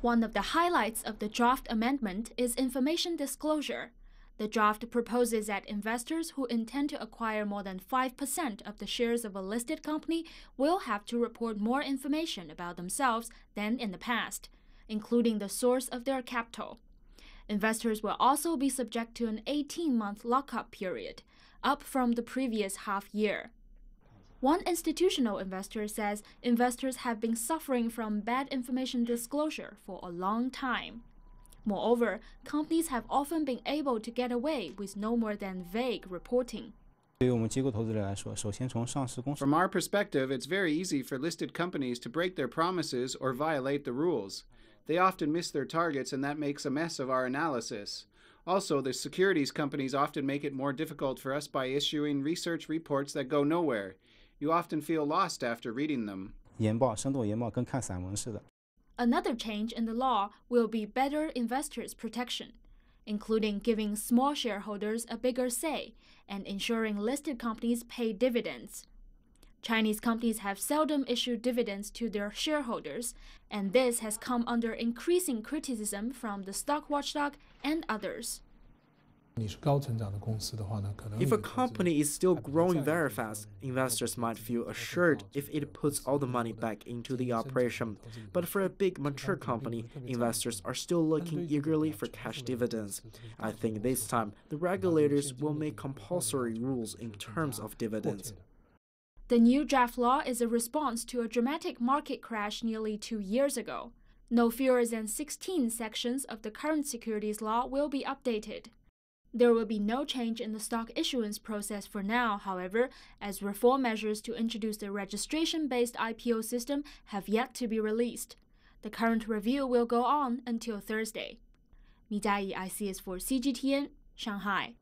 One of the highlights of the draft amendment is information disclosure. The draft proposes that investors who intend to acquire more than 5% of the shares of a listed company will have to report more information about themselves than in the past, including the source of their capital. Investors will also be subject to an 18-month lockup period, up from the previous half year. One institutional investor says investors have been suffering from bad information disclosure for a long time. Moreover, companies have often been able to get away with no more than vague reporting. From our perspective, it's very easy for listed companies to break their promises or violate the rules. They often miss their targets, and that makes a mess of our analysis. Also, the securities companies often make it more difficult for us by issuing research reports that go nowhere. You often feel lost after reading them. Another change in the law will be better investors' protection, including giving small shareholders a bigger say and ensuring listed companies pay dividends. Chinese companies have seldom issued dividends to their shareholders, and this has come under increasing criticism from the stock watchdog and others. If a company is still growing very fast, investors might feel assured if it puts all the money back into the operation. But for a big, mature company, investors are still looking eagerly for cash dividends. I think this time, the regulators will make compulsory rules in terms of dividends. The new draft law is a response to a dramatic market crash nearly 2 years ago. No fewer than 16 sections of the current securities law will be updated. There will be no change in the stock issuance process for now, however, as reform measures to introduce the registration-based IPO system have yet to be released. The current review will go on until Thursday. Mi Jiayi, ICS for CGTN, Shanghai.